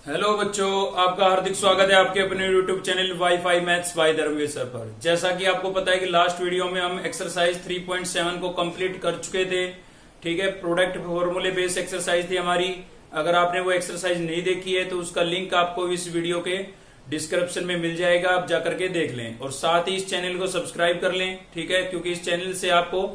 Hello बच्चों, आपका हार्दिक स्वागत है आपके अपने YouTube channel wifi maths by Dharmveer sir पर। जैसा कि आपको पता है कि लास्ट वीडियो में हम एक्सरसाइज 3.7 को कंप्लीट कर चुके थे। ठीक है, प्रोडक्ट फॉर्मूले बेस्ड एक्सरसाइज थी हमारी। अगर आपने वो एक्सरसाइज नहीं देखी है तो उसका लिंक आपको इस वीडियो के डिस्क्रिप्शन में मिल जाएगा, आप जाकर के देख लें और साथ ही इस चैनल को सब्सक्राइब कर लें। ठीक है, क्योंकि इस चैनल से आपको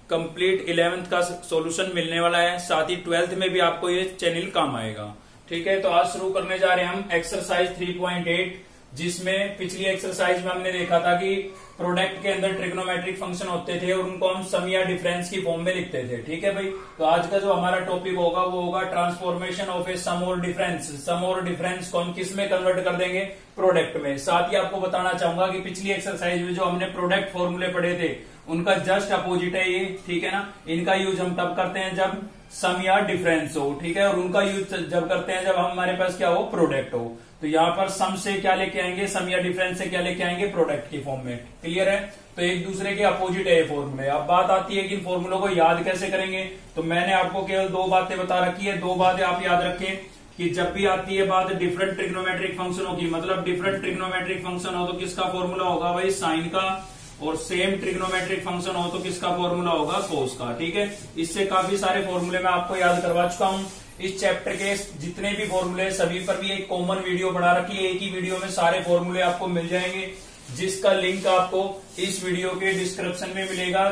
कंप्लीट 11th का सॉल्यूशन मिलने वाला है, साथ ही 12th में भी आपको ये चैनल काम आएगा। ठीक है, तो आज शुरू करने जा रहे हैं हम एक्सरसाइज 3.8, जिसमें पिछली एक्सरसाइज में हमने देखा था कि प्रोडक्ट के अंदर ट्रिग्नोमेट्रिक फंक्शन होते थे और उनको हम सम या डिफरेंस की फॉर्म में लिखते थे। ठीक है भाई, तो आज का जो हमारा टॉपिक होगा वो होगा ट्रांसफॉर्मेशन ऑफ ए सम और डिफरेंस। सम और डिफरेंस को हम किस में कन्वर्ट कर देंगे? प्रोडक्ट में। साथ ही आपको बताना चाहूंगा कि पिछली एक्सरसाइज में जो हमने प्रोडक्ट फॉर्मूले पढ़े थे उनका जस्ट अपोजिट है ये। ठीक है ना, इनका यूज हम तब करते हैं जब सम या डिफरेंस हो। ठीक है, और उनका यूज जब करते हैं जब हमारे पास क्या हो? प्रोडक्ट हो। तो यहाँ पर सम से क्या लेके आएंगे? सम या डिफरेंस से क्या लेके आएंगे? प्रोडक्ट की फॉर्म में। क्लियर है? तो एक दूसरे के अपोजिट है ये फॉर्मूले। अब बात आती है कि इन फॉर्मूलों को याद कैसे करेंगे। तो मैंने आपको केवल दो बातें बता रखी है। दो बातें आप याद रखें कि जब भी आती है बात डिफरेंट ट्रिग्नोमेट्रिक फंक्शनों की, मतलब डिफरेंट ट्रिग्नोमेट्रिक फंक्शन हो तो किसका फॉर्मूला होगा भाई? साइन का। और सेम ट्रिग्नोमेट्रिक फंक्शन हो तो किसका फॉर्मूला होगा? कोस का। ठीक है, इससे काफी सारे फॉर्मूले मैं आपको याद करवा चुका हूं। इस चैप्टर के जितने भी फॉर्मूले सभी पर भी एक कॉमन वीडियो बना रखी है। एक ही वीडियो में सारे फॉर्मूले आपको मिल जाएंगे, जिसका लिंक आपको इस वीडियो के डिस्क्रिप्शन में मिलेगा।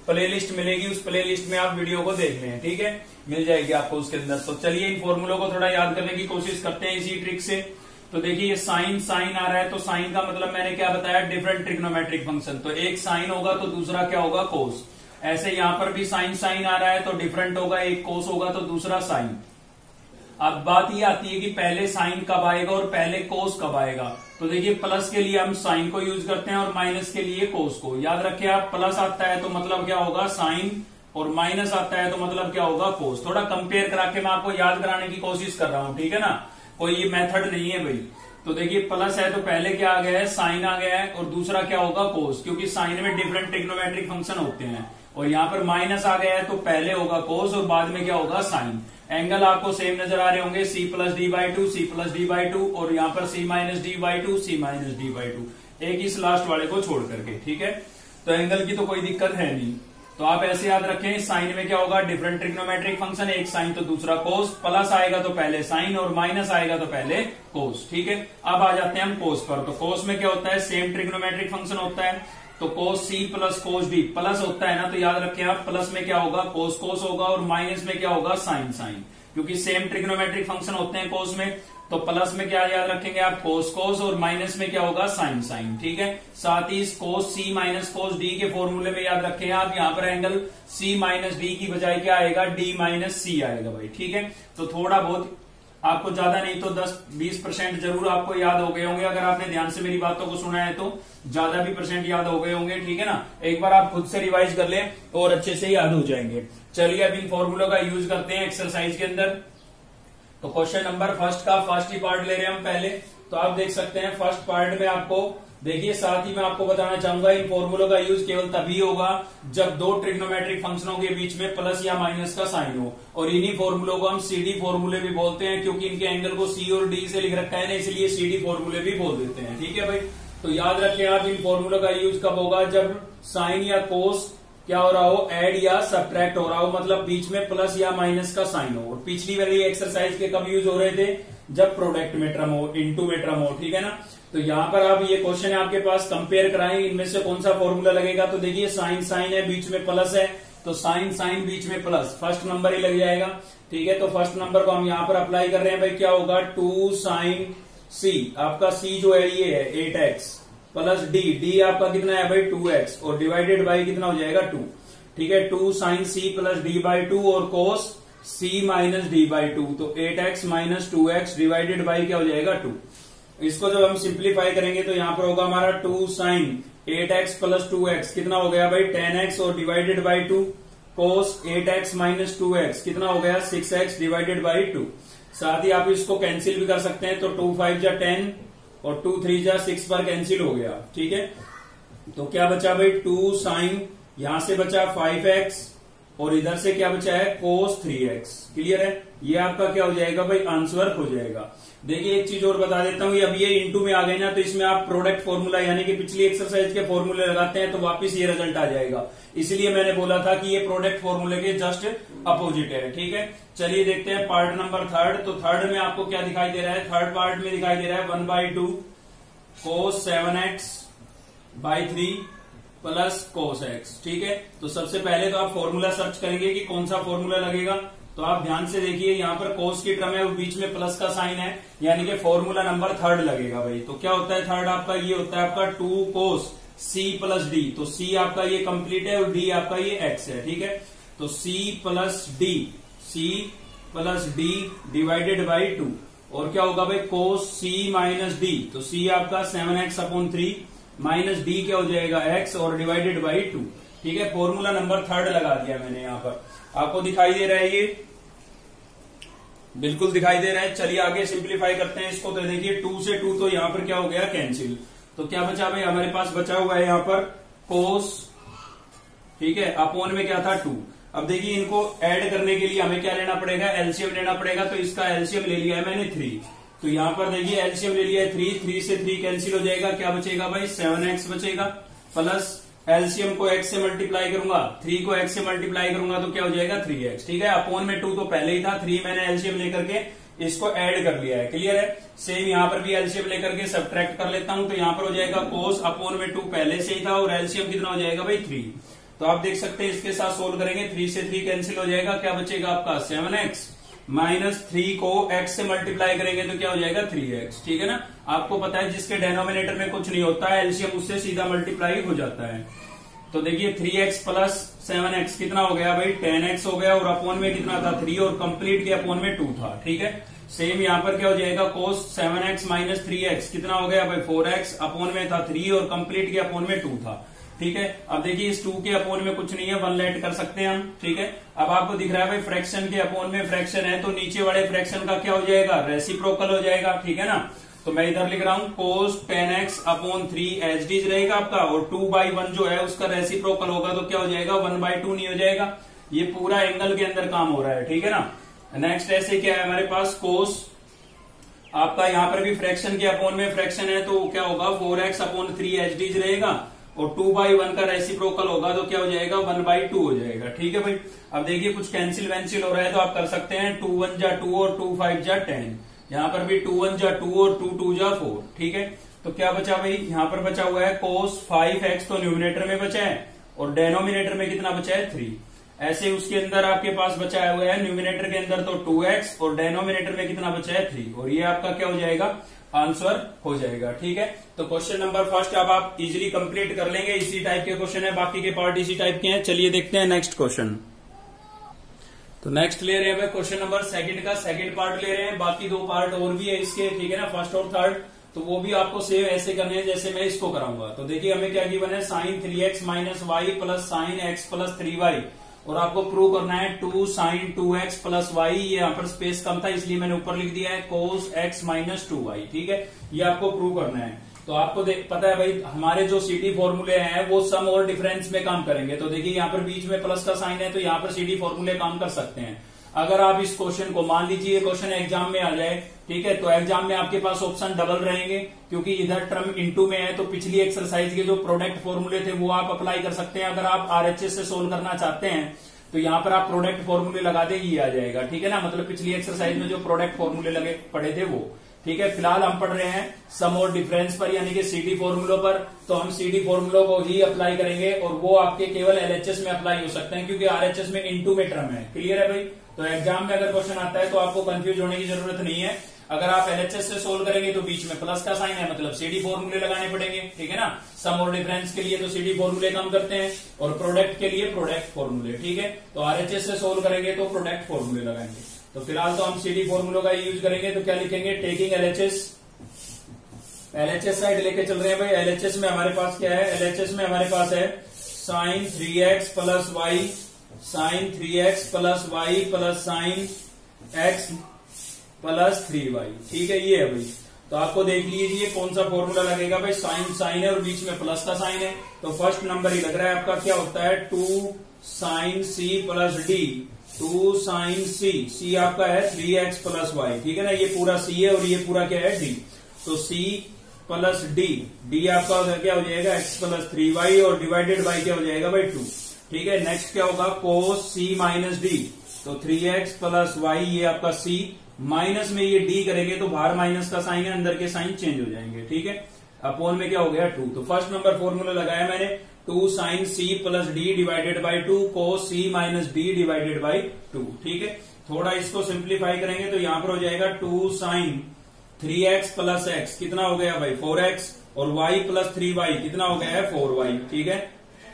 प्लेलिस्ट मिलेगी, उस प्लेलिस्ट में आप वीडियो को देख लें। ठीक है, मिल जाएगी आपको उसके अंदर। तो चलिए इन फॉर्मूलों को थोड़ा याद करने की कोशिश करते हैं इसी ट्रिक से। तो देखिए ये साइन साइन आ रहा है, तो साइन का मतलब मैंने क्या बताया? Different trigonometric function. तो एक साइन होगा तो दूसरा क्या होगा? कोस। ऐसे यहां पर भी साइन साइन आ रहा है तो डिफरेंट होगा, एक कोस होगा तो दूसरा साइन। अब बात ये आती है कि पहले साइन कब आएगा और पहले कोस कब आएगा। तो देखिए प्लस के लिए हम साइन को यूज करते हैं और माइनस के लिए कोस को। याद रखिए आप, प्लस आता है तो मतलब क्या होगा? साइन, और माइनस आता है तो मतलब क्या होगा? कोस। थोड़ा कंपेयर करा के मैं आपको याद कराने की कोशिश कर रहा हूं। ठीक है ना, कोई ये मेथड नहीं है भाई। तो देखिए प्लस है तो पहले क्या आ गया है? साइन आ गया है, और दूसरा क्या होगा? कोस, क्योंकि साइन में डिफरेंट ट्रिग्नोमेट्रिक फंक्शन होते हैं। और यहाँ पर माइनस आ गया है तो पहले होगा कोस और बाद में क्या होगा? साइन। एंगल आपको सेम नजर आ रहे होंगे, c plus D by two, C plus D by two, और यहाँ पर c minus D by two, C minus D by two, एक इस लास्ट वाले को छोड़ करके। ठीक है, तो एंगल की तो कोई दिक्कत है नहीं। तो आप ऐसे याद रखें, साइन में क्या होगा? डिफरेंट ट्रिग्नोमेट्रिक फंक्शन, एक साइन तो दूसरा कोस। प्लस आएगा तो पहले साइन और माइनस आएगा तो पहले कोस। ठीक है, अब आ जाते हैं हम कोस पर। तो कोस में क्या होता है? सेम ट्रिग्नोमेट्रिक फंक्शन होता है, तो cos C plus cos D. Plus होता है ना, तो याद रखें आप, प्लस में क्या होगा? कोस कोस होगा, और माइनस में क्या होगा? साइन साइन, क्योंकि सेम ट्रिग्नोमेट्रिक फंक्शन होते हैं कोस में। तो प्लस में क्या याद रखेंगे आप? कोस कोस, और माइनस में क्या होगा? Sine sine. ठीक है, साथ ही इस कोस सी माइनस कोस डी के फॉर्मूले में याद रखें आप, यहाँ पर एंगल सी माइनस डी की बजाय क्या आएगा? डी माइनस सी आएगा भाई। ठीक है, तो थोड़ा बहुत आपको, ज्यादा नहीं तो 10-20% जरूर आपको याद हो गए होंगे। अगर आपने ध्यान से मेरी बातों को सुना है तो ज्यादा भी परसेंट याद हो गए होंगे। ठीक है ना, एक बार आप खुद से रिवाइज कर लें और अच्छे से याद हो जाएंगे। चलिए अब इन फॉर्मूलों का यूज करते हैं एक्सरसाइज के अंदर। तो क्वेश्चन नंबर फर्स्ट का फर्स्ट ही पार्ट ले रहे हैं हम पहले। तो आप देख सकते हैं फर्स्ट पार्ट में आपको देखिए, साथ ही मैं आपको बताना चाहूंगा इन फॉर्मूलों का यूज केवल तभी होगा जब दो ट्रिग्नोमेट्रिक फंक्शनों के बीच में प्लस या माइनस का साइन हो। और इन्हीं फॉर्मूलों को हम सीडी फॉर्मूले भी बोलते हैं, क्योंकि इनके एंगल को सी और डी से लिख रखा है ना, इसलिए सीडी फॉर्मूले भी बोल देते हैं। ठीक है भाई, तो याद रखें आप, इन फॉर्मूलों का यूज कब होगा? जब साइन या कोस क्या हो रहा हो? ऐड या सब्ट्रैक्ट हो रहा हो, मतलब बीच में प्लस या माइनस का साइन हो। और पिछली वाली एक्सरसाइज के कब यूज हो रहे थे? जब प्रोडक्ट में टर्म हो, इनटू में टर्म हो। ठीक है ना, तो यहाँ पर आप ये क्वेश्चन है आपके पास, कंपेयर कराएं इनमें से कौन सा फॉर्मूला लगेगा। तो देखिए साइन साइन है, बीच में प्लस है, तो साइन साइन बीच में प्लस, फर्स्ट नंबर ही लग जाएगा। ठीक है, तो फर्स्ट नंबर को हम यहाँ पर अप्लाई कर रहे हैं भाई। क्या होगा? 2 साइन सी, आपका सी जो है ये है 8x, प्लस डी, डी आपका कितना है भाई? 2x, और डिवाइडेड बाई कितना हो जाएगा? 2। ठीक है, 2 sine C plus D by 2, और cos C minus D by 2, तो 8x minus 2x divided by क्या हो जाएगा? 2। इसको जब हम सिंप्लीफाई करेंगे तो यहाँ पर होगा हमारा 2 साइन 8x प्लस 2x, कितना हो गया भाई? 10x, और divided by 2, cos 8x minus 2x कितना हो गया? 6x divided by 2। साथ ही आप इसको कैंसिल भी कर सकते हैं, तो 2 5 जा 10 और 2 3 जा 6 पर कैंसिल हो गया। ठीक है, तो क्या बचा भाई? 2 साइन, यहां से बचा 5x और इधर से क्या बचा है cos 3x। क्लियर है, ये आपका क्या हो जाएगा भाई आंसर हो जाएगा। देखिए एक चीज और बता देता हूँ, अब ये इंटू में आ गए ना तो इसमें आप प्रोडक्ट फॉर्मूला यानी कि पिछली एक्सरसाइज के फॉर्मूले लगाते हैं तो वापस ये रिजल्ट आ जाएगा। इसलिए मैंने बोला था कि ये प्रोडक्ट फॉर्मूले के जस्ट अपोजिट है। ठीक है, चलिए देखते हैं पार्ट नंबर थर्ड। तो थर्ड में आपको क्या दिखाई दे रहा है, थर्ड पार्ट में दिखाई दे रहा है 1/2 cos 7x/3 plus cos x। ठीक है, तो सबसे पहले तो आप फॉर्मूला सर्च करेंगे कि कौन सा फॉर्मूला लगेगा। तो आप ध्यान से देखिए यहाँ पर cos की टर्म है और बीच में प्लस का साइन है, यानी कि फॉर्मूला नंबर थर्ड लगेगा भाई। तो क्या होता है थर्ड आपका, ये होता है आपका 2 cos c प्लस d। तो c आपका ये कंप्लीट है और d आपका ये x है। ठीक है, तो c plus d divided by 2 और क्या होगा भाई cos c माइनस d। तो c आपका 7x/3 माइनस d क्या हो जाएगा x और डिवाइडेड बाई 2। ठीक है, फॉर्मूला नंबर थर्ड लगा दिया मैंने यहाँ पर, आपको दिखाई दे रहा है, ये बिल्कुल दिखाई दे रहा है। चलिए आगे सिंप्लीफाई करते हैं इसको। तो देखिए 2 से 2 तो यहाँ पर क्या हो गया कैंसिल। तो क्या बचा भाई हमारे पास बचा हुआ है यहाँ पर cos। ठीक है, अपोन में क्या था 2। अब देखिए इनको ऐड करने के लिए हमें क्या लेना पड़ेगा, एलसीएम लेना पड़ेगा। तो इसका एलसीएम ले लिया है मैंने 3। तो यहाँ पर देखिए एलसीएम ले लिया है 3 से 3 कैंसिल हो जाएगा, क्या बचेगा भाई 7x बचेगा, प्लस एलसीएम को x से मल्टीप्लाई करूंगा, 3 को x से मल्टीप्लाई करूंगा तो क्या हो जाएगा 3x। ठीक है, अपोन में 2 तो पहले ही था, 3 मैंने एलसीएम लेकर के इसको ऐड कर लिया है। क्लियर है, सेम यहाँ पर भी एलसीएम लेकर के सब्ट्रैक्ट कर लेता हूं। तो यहाँ पर हो जाएगा cos अपोन में 2 पहले से ही था और एलसीएम कितना हो जाएगा भाई 3। तो आप देख सकते हैं इसके साथ सोल्व करेंगे, 3 से 3 कैंसिल हो जाएगा, क्या बचेगा आपका 7x माइनस 3 को x से मल्टीप्लाई करेंगे तो क्या हो जाएगा 3x। ठीक है ना, आपको पता है जिसके डेनोमिनेटर में कुछ नहीं होता है एलसीएम उससे सीधा मल्टीप्लाई हो जाता है। तो देखिए 3x प्लस 7x कितना हो गया भाई 10x हो गया और अपोन में कितना था 3 और कंप्लीट के अपोन में 2 था। ठीक है, सेम यहाँ पर क्या हो जाएगा cos 7x माइनस 3x कितना हो गया भाई 4x, अपोन में था 3 और कंप्लीट के अपोन में 2 था। ठीक है, अब देखिए इस 2 के अपोन में कुछ नहीं है, 1 लेट कर सकते हैं हम। ठीक है, अब आपको दिख रहा है भाई फ्रैक्शन के अपोन में फ्रैक्शन है तो नीचे वाले फ्रैक्शन का क्या हो जाएगा रेसिप्रोकल हो जाएगा। ठीक है ना, तो मैं इधर लिख रहा हूं cos 10x/3 एच डी रहेगा आपका और 2/1 जो है उसका रेसिप्रोकल होगा तो क्या हो जाएगा 1/2 नहीं हो जाएगा। ये पूरा एंगल के अंदर काम हो रहा है। ठीक है ना, नेक्स्ट ऐसे क्या है हमारे पास cos आपका यहाँ पर भी फ्रैक्शन के अपोन में फ्रैक्शन है तो क्या होगा 4x/3 एच डी रहेगा और 2/1 का रेसिप्रोकल होगा तो क्या हो जाएगा 1/2 हो जाएगा। ठीक है भाई, अब देखिए कुछ कैंसिल वैंसिल हो रहा है तो आप कर सकते हैं 2 1 जा 2 और 2 5 जा 10। यहाँ पर भी 2 1 जा 2 और 2 2 जा 4। ठीक है, तो क्या बचा भाई यहाँ पर बचा हुआ है cos 5x तो न्यूमिनेटर में बचा है और डेनोमिनेटर में कितना बचा है 3। ऐसे उसके अंदर आपके पास बचा हुआ है न्यूमिनेटर के अंदर तो 2x और डेनोमिनेटर में कितना बचा है 3 और ये आपका क्या हो जाएगा आंसर हो जाएगा। ठीक है, तो क्वेश्चन नंबर फर्स्ट अब आप इजीली कंप्लीट कर लेंगे, इसी टाइप के क्वेश्चन है, बाकी के पार्ट इसी टाइप के हैं। चलिए देखते हैं नेक्स्ट क्वेश्चन। तो नेक्स्ट ले रहे हैं क्वेश्चन नंबर सेकंड का सेकंड पार्ट ले रहे हैं, बाकी 2 पार्ट और भी है इसके। ठीक है ना, फर्स्ट और थर्ड, तो वो भी आपको सेम ऐसे करने हैं जैसे मैं इसको कराऊंगा। तो देखिए हमें क्या गिवन है sin 3x minus Y plus sin x plus 3y और आपको प्रूव करना है 2 sin 2x प्लस y। ये यहाँ पर स्पेस कम था इसलिए मैंने ऊपर लिख दिया है cos x माइनस 2y। ठीक है, ये आपको प्रूव करना है। तो आपको पता है भाई हमारे जो सीडी फॉर्मूले हैं वो सम और डिफरेंस में काम करेंगे। तो देखिए यहाँ पर बीच में प्लस का साइन है तो यहाँ पर सीडी फॉर्मूले काम कर सकते हैं। अगर आप इस क्वेश्चन को मान लीजिए क्वेश्चन एग्जाम में आ जाए, ठीक है, तो एग्जाम में आपके पास ऑप्शन डबल रहेंगे क्योंकि इधर टर्म इनटू में है तो पिछली एक्सरसाइज के जो प्रोडक्ट फॉर्मूले थे वो आप अप्लाई कर सकते हैं। अगर आप आरएचएस से सोल्व करना चाहते हैं तो यहाँ पर आप प्रोडक्ट फॉर्मूले लगा दे, ये आ जाएगा। ठीक है ना, मतलब पिछली एक्सरसाइज में जो प्रोडक्ट फॉर्मूले लगे पड़े थे वो। ठीक है, फिलहाल हम पढ़ रहे हैं सम और डिफरेंस पर यानी कि सीडी फॉर्मूलों पर, तो हम सीडी फॉर्मूलों को ही अप्लाई करेंगे और वो आपके केवल एलएचएस में अप्लाई हो सकते हैं क्योंकि आरएचएस में इनटू में टर्म है। क्लियर है भाई, तो एग्जाम में अगर क्वेश्चन आता है तो आपको कंफ्यूज होने की जरूरत नहीं है। अगर आप एलएचएस से सोल्व करेंगे तो बीच में प्लस का साइन है, मतलब सीडी फॉर्मूले लगाने पड़ेंगे। ठीक है ना, सम और डिफरेंस के लिए तो सीडी फॉर्मूले काम करते हैं और प्रोडक्ट के लिए प्रोडक्ट फॉर्मूले। ठीक है, तो आरएचएस से सोल्व करेंगे तो प्रोडक्ट फॉर्मूले लगाएंगे। तो फिलहाल तो हम सीडी फॉर्मूलों का यूज करेंगे। तो क्या लिखेंगे, टेकिंग एलएचएस साइड लेके चल रहे हैं भाई। एलएचएस में हमारे पास क्या है, एलएचएस में हमारे पास है sin 3x plus Y, sin 3x plus Y plus sin x plus 3y। ठीक है, ये है भाई। तो आपको देख लीजिए कौन सा फॉर्मूला लगेगा भाई, साइन साइन है और बीच में प्लस का साइन है तो फर्स्ट नंबर ही लग रहा है आपका। क्या होता है 2 sine C plus D, 2 sine C, C आपका है 3x प्लस वाई, ठीक है ना, ये पूरा सी है और ये पूरा क्या है डी, तो सी प्लस डी, डी आपका क्या हो जाएगा x प्लस 3y और डिवाइडेड बाई क्या हो जाएगा भाई 2, ठीक है। नेक्स्ट क्या होगा कोस सी माइनस डी, तो 3x प्लस वाई, ये आपका सी माइनस में ये डी करेंगे तो बाहर माइनस का साइन है, अंदर के साइन चेंज हो जाएंगे, ठीक है। अपोन में क्या हो गया 2, तो फर्स्ट नंबर फॉर्मूला लगाया मैंने 2 sine C plus D divided by 2 cos C minus D divided by 2, ठीक है। थोड़ा इसको सिंप्लीफाई करेंगे तो यहां पर हो जाएगा 2 साइन 3x प्लस x, कितना हो गया भाई 4x, और y प्लस 3y कितना हो गया है 4y, ठीक है।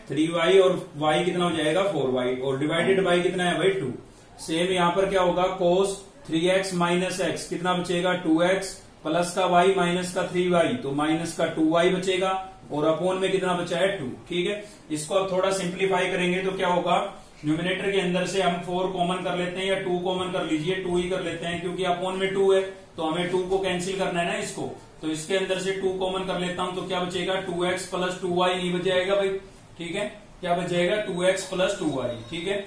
3y और y कितना हो जाएगा 4y, और डिवाइडेड बाई कितना है भाई 2। सेम यहां पर क्या होगा कोस 3x माइनस x, कितना बचेगा 2x, प्लस का y माइनस का 3y, तो माइनस का 2y बचेगा, और अपोन में कितना बचा है 2, ठीक है। इसको अब थोड़ा सिंप्लीफाई करेंगे तो क्या होगा, न्यूमिनेटर के अंदर से हम 4 कॉमन कर लेते हैं या 2 कॉमन कर लीजिए, 2 ही कर लेते हैं क्योंकि अपोन में 2 है, तो हमें 2 को कैंसिल करना है ना इसको, तो इसके अंदर से 2 कॉमन कर लेता हूं तो क्या बचेगा 2x प्लस 2y नहीं बच जाएगा भाई, ठीक है, क्या बच जाएगा 2x प्लस 2y, ठीक है।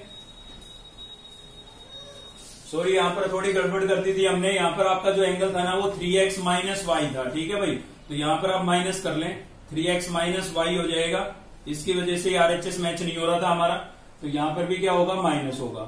सॉरी यहां पर थोड़ी गड़बड़ कर दी थी हमने, यहां पर आपका जो एंगल था ना वो 3x माइनस वाई था, ठीक है भाई, तो यहां पर आप माइनस कर लें, 3x माइनस वाई हो जाएगा, इसकी वजह से RHS मैच नहीं हो रहा था हमारा, तो यहां पर भी क्या होगा माइनस होगा,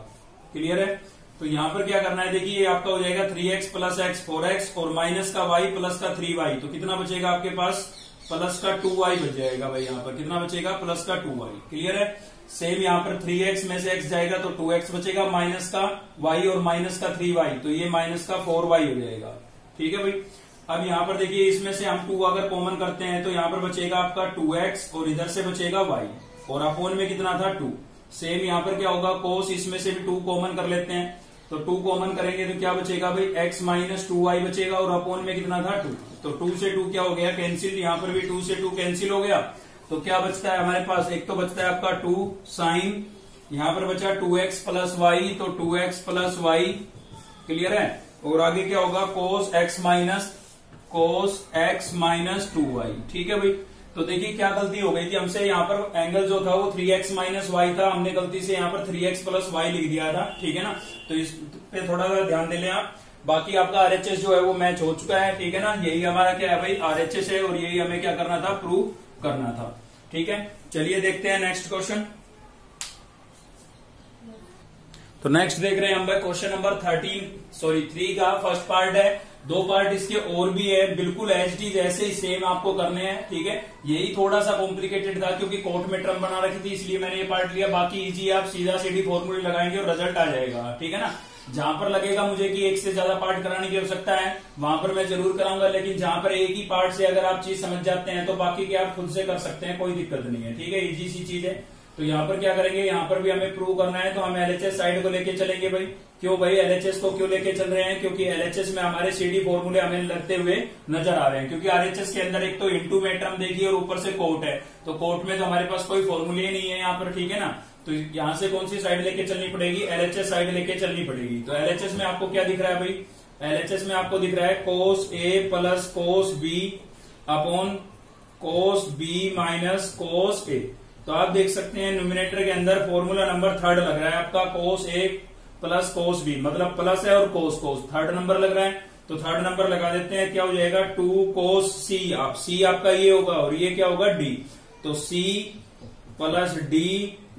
क्लियर है। तो यहां पर क्या करना है, देखिए ये आपका हो जाएगा 3x प्लस x 4x और माइनस का y प्लस का 3y, तो कितना बचेगा आपके पास प्लस का 2y बच जाएगा भाई, यहाँ पर कितना बचेगा प्लस का 2y, क्लियर है। सेम यहाँ पर 3x में से x जाएगा तो 2x बचेगा, माइनस का y और माइनस का 3y, तो ये माइनस का 4y हो जाएगा, ठीक है भाई। अब यहाँ पर देखिए इसमें से हम 2 अगर कॉमन करते हैं तो यहाँ पर बचेगा आपका 2x और इधर से बचेगा y, और अपोन में कितना था 2। सेम यहाँ पर क्या होगा कोस, इसमें से भी 2 कॉमन कर लेते हैं, तो 2 कॉमन करेंगे तो क्या बचेगा भाई x माइनस 2y बचेगा, और अपोन में कितना था 2, तो 2 से 2 क्या हो गया कैंसिल, यहाँ पर भी 2 से 2 कैंसिल हो गया, तो क्या बचता है हमारे पास, एक तो बचता है आपका 2 साइन, यहाँ पर बचा 2x प्लस वाई, तो 2x प्लस वाई, क्लियर है, और आगे क्या होगा कोस x माइनस 2y, ठीक है भाई। तो देखिए क्या गलती हो गई थी हमसे, यहाँ पर एंगल जो था वो 3x माइनस वाई था, हमने गलती से यहाँ पर 3x प्लस वाई लिख दिया था, ठीक है ना, तो इस पे थोड़ा सा ध्यान दे लें आप। बाकी आपका RHS जो है वो मैच हो चुका है, ठीक है ना, यही हमारा क्या है भाई RHS है, और यही हमें क्या करना था प्रूव करना था, ठीक है। चलिए देखते हैं नेक्स्ट क्वेश्चन। तो नेक्स्ट देख रहे हैं हम भाई क्वेश्चन नंबर 3 का फर्स्ट पार्ट है, 2 पार्ट इसके और भी है, बिल्कुल एज इट इज ऐसे ही सेम आपको करने हैं, ठीक है। यही थोड़ा सा कॉम्प्लिकेटेड था क्योंकि कोर्ट में टर्म बना रखी थी, इसलिए मैंने ये पार्ट लिया, बाकी इजी आप सीधा सीधी फॉर्मूले लगाएंगे और रिजल्ट आ जाएगा, ठीक है ना। जहां पर लगेगा मुझे कि एक से ज्यादा पार्ट कराने की आवश्यकता है वहां पर मैं जरूर कराऊंगा, लेकिन जहां पर एक ही पार्ट से अगर आप चीज समझ जाते हैं तो बाकी की आप खुद से कर सकते हैं, कोई दिक्कत नहीं है, ठीक है, इजी सी चीज है। तो यहाँ पर क्या करेंगे, यहाँ पर भी हमें प्रूव करना है, तो हम LHS साइड को लेके चलेंगे भाई। क्यों भाई LHS को क्यों लेके चल रहे हैं, क्योंकि LHS में हमारे CD फॉर्मूले हमें लगते हुए नजर आ रहे हैं, क्योंकि RHS के अंदर एक तो इनटू में टर्म देखिए और ऊपर से कोट है, तो कोट में तो हमारे पास कोई फॉर्मूले ही नहीं है यहाँ पर, ठीक है ना। तो यहाँ से कौन सी साइड लेके चलनी पड़ेगी, LHS साइड लेके चलनी पड़ेगी। तो LHS में आपको क्या दिख रहा है भाई, LHS में आपको दिख रहा है कोस A plus cos B upon cos B minus cos A। तो आप देख सकते हैं न्यूमिनेटर के अंदर फॉर्मूला नंबर 3 लग रहा है आपका कोस A प्लस कोस B, मतलब प्लस है और कोस 3rd नंबर लग रहा है, तो 3rd नंबर लगा देते हैं, क्या हो जाएगा 2 कोस C, आप C आपका ये होगा और ये क्या होगा D, तो C plus D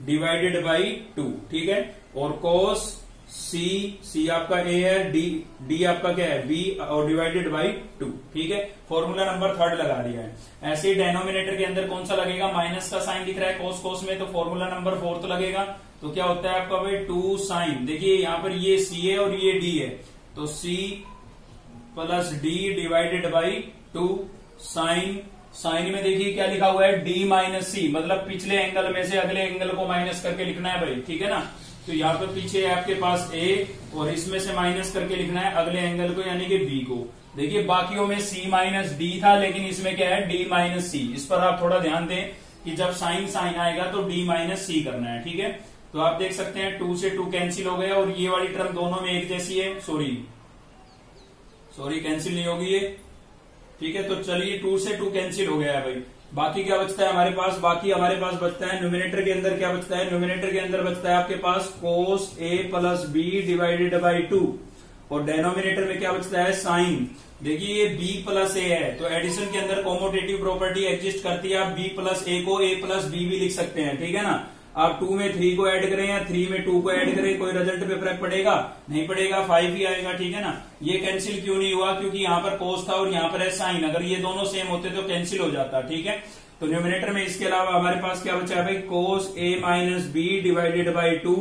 divided by 2, ठीक है, और कोस C आपका A है, D आपका क्या है B और डिवाइडेड बाई 2, ठीक है। फॉर्मूला नंबर 3rd लगा दिया है। ऐसे ही डेनोमिनेटर के अंदर कौन सा लगेगा, माइनस का साइन दिख रहा है कोस में, तो फॉर्मूला नंबर 4th लगेगा, तो क्या होता है आपका भाई 2 साइन, देखिए यहाँ पर ये C है और ये D है, तो C plus D divided by 2 sine में देखिए क्या लिखा हुआ है D माइनस C, मतलब पिछले एंगल में से अगले एंगल को माइनस करके लिखना है भाई, ठीक है ना। तो यहाँ पर पीछे है आपके पास A और इसमें से माइनस करके लिखना है अगले एंगल को यानी कि B को। देखिए बाकियों में C माइनस D था, लेकिन इसमें क्या है D माइनस C। इस पर आप थोड़ा ध्यान दें कि जब साइन आएगा तो D माइनस C करना है, ठीक है। तो आप देख सकते हैं 2 से 2 कैंसिल हो गया और ये वाली टर्म दोनों में एक जैसी है, सॉरी कैंसिल नहीं होगी ये, ठीक है। तो चलिए 2 से 2 कैंसिल हो गया है भाई, बाकी क्या बचता है हमारे पास, बाकी हमारे पास बचता है न्यूमिनेटर के अंदर क्या बचता है, न्यूमिनेटर के अंदर बचता है आपके पास कोस ए प्लस बी डिवाइडेड बाई 2 और डेनोमिनेटर में क्या बचता है साइन। देखिए ये b प्लस ए है तो एडिशन के अंदर कॉमोटेटिव प्रॉपर्टी एग्जिस्ट करती है, आप b प्लस ए को a प्लस b भी लिख सकते हैं, ठीक है ना। आप 2 में 3 को ऐड करें या 3 में 2 को ऐड करें, कोई रिजल्ट पे फर्क पड़ेगा नहीं पड़ेगा, 5 ही आएगा, ठीक है ना। ये कैंसिल क्यों नहीं हुआ, क्योंकि यहाँ पर कोस था और यहाँ पर है साइन, अगर ये दोनों सेम होते तो कैंसिल हो जाता, ठीक है। तो न्यूमिनेटर में इसके अलावा हमारे पास क्या बचा है भाई, cos A minus B divided by 2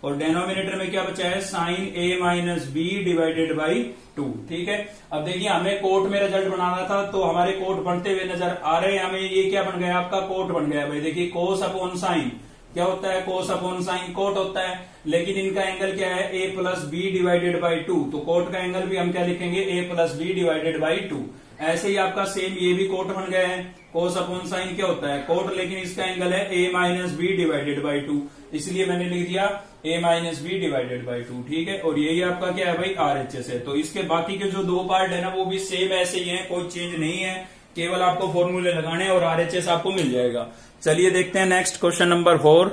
और डेनोमिनेटर में क्या बचा है sine A minus B divided by 2, ठीक है। अब देखिए हमें कोट में रिजल्ट बनाना था तो हमारे कोट बनते हुए नजर आ रहे हैं, हमें ये क्या बन गया आपका कोट बन गया भाई। देखिए कोस अपॉन साइन क्या होता है, कोस अपॉन साइन कोट होता है, लेकिन इनका एंगल क्या है ए प्लस बी डिवाइडेड बाई 2, तो कोट का एंगल भी हम क्या लिखेंगे ए प्लस बी डिवाइडेड बाई 2। ऐसे ही आपका सेम ये भी कोट बन गया है, कोस अपॉन साइन क्या होता है कोट, लेकिन इसका एंगल है ए माइनस बी डिवाइडेड बाई 2, इसलिए मैंने लिख दिया ए माइनस बी डिवाइडेड बाई 2, ठीक है। और यही आपका क्या है भाई आरएचएस है। तो इसके बाकी के जो 2 पार्ट है ना वो भी सेम ऐसे ही है, कोई चेंज नहीं है, केवल आपको फॉर्मूले लगाने और आरएचएस आपको मिल जाएगा। चलिए देखते हैं नेक्स्ट क्वेश्चन नंबर 4।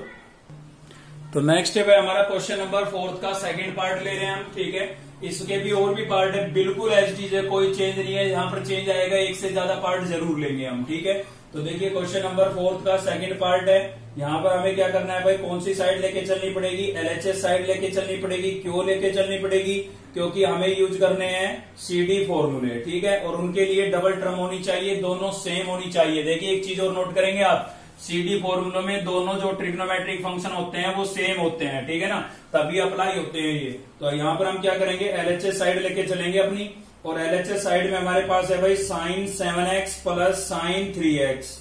तो नेक्स्ट है भाई हमारा क्वेश्चन नंबर 4 का सेकंड पार्ट ले रहे हैं हम, ठीक है। इसके भी और भी पार्ट है, बिल्कुल एचडीज है, कोई चेंज नहीं है, यहाँ पर चेंज आएगा एक से ज्यादा पार्ट जरूर लेंगे हम, ठीक है। तो देखिए क्वेश्चन नंबर 4 का सेकंड पार्ट है, यहाँ पर हमें क्या करना है भाई, कौन सी साइड लेके चलनी पड़ेगी, एलएचएस साइड लेके चलनी पड़ेगी। क्यों लेके चलनी पड़ेगी, क्योंकि हमें यूज करने हैं सीडी फॉर्मूले, ठीक है, और उनके लिए डबल टर्म होनी चाहिए, दोनों सेम होनी चाहिए। देखिए एक चीज और नोट करेंगे आप, सीडी फॉर्मूलों में दोनों जो ट्रिग्नोमेट्रिक फंक्शन होते हैं वो सेम होते हैं, ठीक है ना, तभी अप्लाई होते हैं ये। तो यहाँ पर हम क्या करेंगे, एलएचएस साइड लेके चलेंगे अपनी, और एलएचएस साइड में हमारे पास है भाई sign 7x plus sign 3x,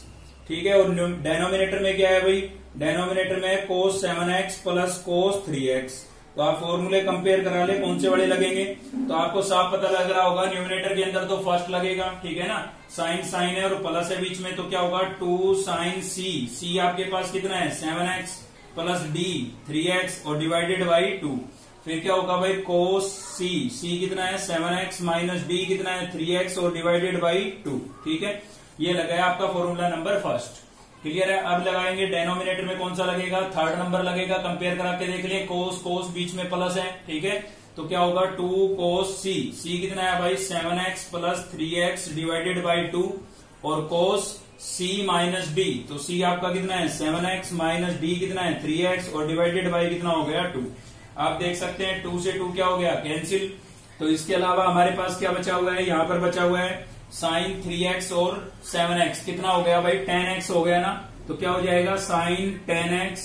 ठीक है। और डेनोमिनेटर में क्या है भाई, डेनोमिनेटर में कोस 7x प्लस कोस 3x। तो आप फॉर्मूले कंपेयर करा ले कौन से बड़े लगेंगे, तो आपको साफ पता लग रहा होगा न्यूमिनेटर के अंदर तो फर्स्ट लगेगा, ठीक है ना, साइन साइन है और प्लस है बीच में, तो क्या होगा 2 साइन सी आपके पास कितना है 7x प्लस डी 3x और डिवाइडेड बाई 2। फिर क्या होगा भाई कोस सी कितना है 7x माइनस डी कितना है 3x और डिवाइडेड बाई 2, ठीक है। ये लगाया आपका फॉर्मूला नंबर फर्स्ट, क्लियर है। अब लगाएंगे डेनोमिनेटर में कौन सा लगेगा, थर्ड नंबर लगेगा, कंपेयर करा के देख लिए, कोस कोस बीच में प्लस है, ठीक है, तो क्या होगा 2 कोस सी कितना है भाई 7x plus 3x divided by 2 और कोस सी माइनस डी, तो सी आपका कितना है 7x माइनस डी कितना है 3x और डिवाइडेड बाई कितना हो गया 2। आप देख सकते हैं 2 से 2 क्या हो गया कैंसिल। तो इसके अलावा हमारे पास क्या बचा हुआ है, यहाँ पर बचा हुआ है साइन 3x और 7x कितना हो गया भाई 10x हो गया ना, तो क्या हो जाएगा साइन 10x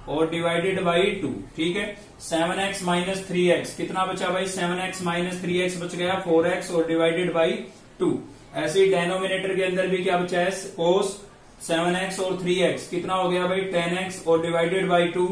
और डिवाइडेड बाई 2, ठीक है। 7x माइनस 3x कितना बचा भाई 7x माइनस 3x बच गया 4x और डिवाइडेड बाई 2। ऐसे ही डेनोमिनेटर के अंदर भी क्या बचा है कोस 7x और 3x कितना हो गया भाई 10x और divided by 2।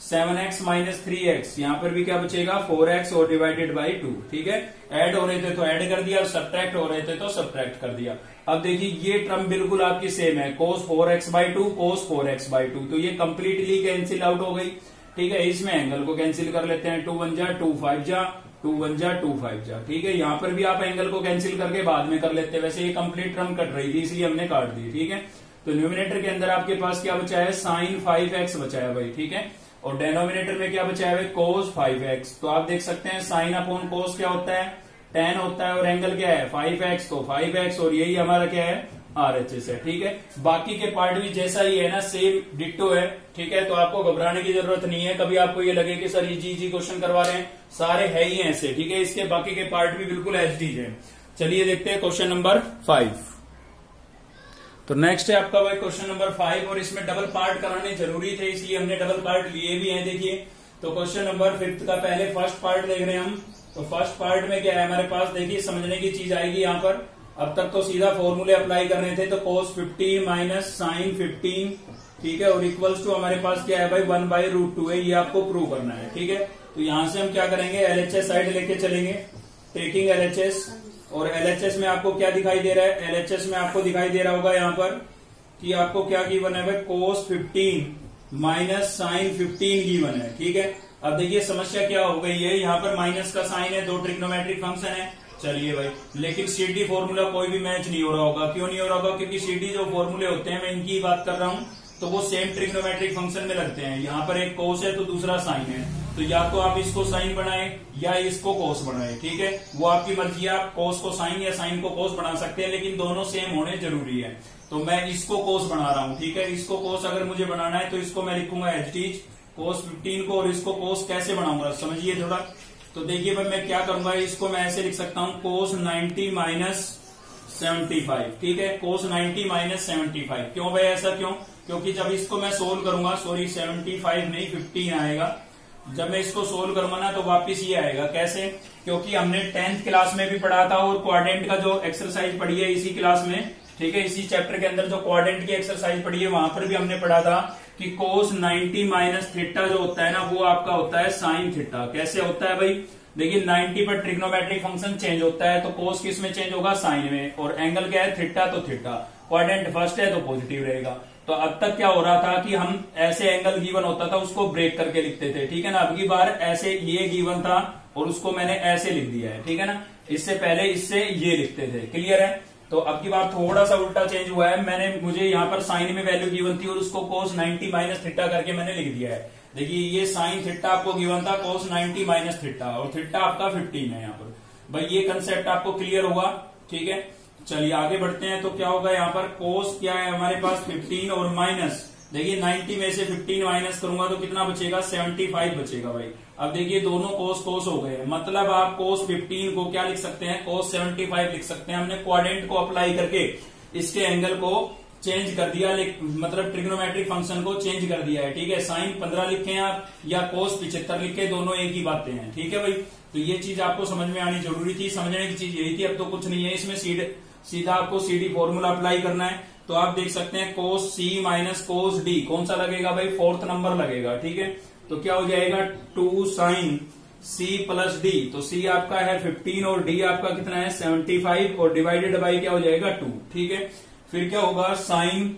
7x minus 3x यहाँ पर भी क्या बचेगा 4x और डिवाइडेड बाई 2, ठीक है। ऐड हो रहे थे तो ऐड कर दिया, सब्ट्रैक्ट हो रहे थे तो सब्ट्रैक्ट कर दिया। अब देखिए ये टर्म बिल्कुल आपकी सेम है, कोस 4x by 2 cos 4x by 2, तो ये कंप्लीटली कैंसिल आउट हो गई, ठीक है। इसमें एंगल को कैंसिल कर लेते हैं, 2 1 जा 2 5 जा 2 1 जा 2 5 जा, ठीक है। यहाँ पर भी आप एंगल को कैंसिल करके बाद में कर लेते हैं, वैसे ये कंप्लीट टर्म कट रही थी इसलिए हमने काट दी, ठीक है। तो न्यूमिनेटर के अंदर आपके पास क्या बचा है साइन 5x बचा है भाई, ठीक है, और डेनोमिनेटर में क्या बचा है भाई कोस 5x। तो आप देख सकते हैं साइन अपॉन कोस क्या होता है 10 होता है और एंगल क्या है 5x, तो 5x और यही हमारा क्या है आरएचएस है, ठीक है। बाकी के पार्ट भी जैसा ही है ना, सेम डिट्टो है, ठीक है। तो आपको घबराने की जरूरत नहीं है, कभी आपको ये लगे कि सर इजी क्वेश्चन करवा रहे हैं, सारे है ही ऐसे, ठीक है। इसके बाकी के पार्ट भी बिल्कुल एचडीज है। चलिए देखते हैं क्वेश्चन नंबर 5। तो नेक्स्ट है आपका भाई क्वेश्चन नंबर 5 और इसमें डबल पार्ट कराने जरूरी थे इसलिए हमने डबल पार्ट लिए भी हैं। देखिए तो क्वेश्चन नंबर 5 का पहले फर्स्ट पार्ट देख रहे हैं हम। तो फर्स्ट पार्ट में क्या है हमारे पास, देखिए समझने की चीज आएगी यहाँ पर। अब तक तो सीधा फॉर्मूले अप्लाई करने थे, तो cos 15 माइनस साइन 15, ठीक है, और इक्वल्स टू हमारे पास क्या है भाई 1/√2 है, ये आपको प्रूव करना है, ठीक है। तो यहां से हम क्या करेंगे एलएचएस साइड लेके चलेंगे, टेकिंग एलएचएस, और एलएचएस में आपको क्या दिखाई दे रहा है, एलएचएस में आपको दिखाई दे रहा होगा यहाँ पर कि आपको क्या गिवन है भाई cos 15 माइनस साइन 15 गिवन है, ठीक है। अब देखिए समस्या क्या हो गई है, यहाँ पर माइनस का साइन है, दो ट्रिग्नोमेट्रिक फंक्शन है, चलिए भाई, लेकिन CD फॉर्मूला कोई भी मैच नहीं हो रहा होगा। क्यों नहीं हो रहा होगा? क्योंकि CD जो फॉर्मूले होते हैं, मैं इनकी बात कर रहा हूँ, तो वो सेम ट्रिग्नोमेट्रिक फंक्शन में लगते हैं। यहाँ पर एक कोस है तो दूसरा साइन है, तो या तो आप इसको साइन बनाए या इसको कोस बनाए, ठीक है, वो आपकी मर्जी है। आप कोस को साइन या साइन को कोस बना सकते हैं, लेकिन दोनों सेम होने जरूरी है। तो मैं इसको कोस बना रहा हूँ, ठीक है। इसको कोस अगर मुझे बनाना है तो इसको मैं लिखूंगा एज इट इज कोस 15 को, और इसको कोस कैसे बनाऊंगा समझिए थोड़ा। तो देखिए भाई, मैं क्या करूंगा, इसको मैं ऐसे लिख सकता हूँ कोस 90 माइनस 75, ठीक है, कोस 90 माइनस 75। क्यों भाई, ऐसा क्यों? क्योंकि जब इसको मैं सोल्व करूंगा, सॉरी 75 नहीं 15 आएगा, जब मैं इसको सोल्व करूंगा ना तो वापिस ये आएगा। कैसे? क्योंकि हमने 10th क्लास में भी पढ़ा था, और क्वाड्रेंट का जो एक्सरसाइज पढ़ी है इसी क्लास में, ठीक है, इसी चैप्टर के अंदर जो क्वाड्रेंट की एक्सरसाइज पढ़ी है वहां पर भी हमने पढ़ा था कि कोस 90 माइनस थीटा जो होता है ना, वो आपका होता है साइन थीटा। कैसे होता है भाई? देखिए 90 पर ट्रिग्नोमेट्रिक फंक्शन चेंज होता है, तो कोस किस में चेंज होगा? साइन में। और एंगल क्या है? थीटा, तो थीटा क्वाड्रेंट फर्स्ट है तो पॉजिटिव रहेगा। तो अब तक क्या हो रहा था कि हम ऐसे एंगल गिवन होता था उसको ब्रेक करके लिखते थे, ठीक है ना। अब की बार ऐसे ये गिवन था और उसको मैंने ऐसे लिख दिया है, ठीक है ना। इससे पहले इससे ये लिखते थे, क्लियर है। तो अब की बार थोड़ा सा उल्टा चेंज हुआ है, मुझे यहाँ पर साइन में वैल्यू गिवन थी और उसको कोस 90 माइनस थीटा करके मैंने लिख दिया है। देखिए ये साइन थीटा आपको गिवन था कोस 90 माइनस थीटा, और थीटा आपका 15 है यहाँ पर। भाई ये कंसेप्ट आपको क्लियर होगा, ठीक है। चलिए आगे बढ़ते हैं। तो क्या होगा यहाँ पर, कोस क्या है हमारे पास 15 और माइनस, देखिए 90 में से 15 माइनस करूंगा तो कितना बचेगा? 75 बचेगा भाई। अब देखिए दोनों कोस कोस हो गए, मतलब आप कोस 15 को क्या लिख सकते हैं? कोस 75 लिख सकते हैं। हमने क्वाड्रेंट को अप्लाई करके इसके एंगल को चेंज कर दिया, मतलब ट्रिग्नोमेट्रिक फंक्शन को चेंज कर दिया है, ठीक है। साइन 15 लिखे आप या कोस 75 लिखे, दोनों एक ही बातें हैं, ठीक है भाई। तो ये चीज आपको समझ में आनी जरूरी थी, समझने की चीज यही थी। अब तो कुछ नहीं है इसमें, सीधा आपको CD फॉर्मूला अप्लाई करना है। तो आप देख सकते हैं कोस C माइनस कोस D कौन सा लगेगा भाई? 4th नंबर लगेगा, ठीक है। तो क्या हो जाएगा? 2 साइन C प्लस D, तो C आपका है 15 और D आपका कितना है? 75, और डिवाइडेड बाई क्या हो जाएगा? 2, ठीक है। फिर क्या होगा? साइन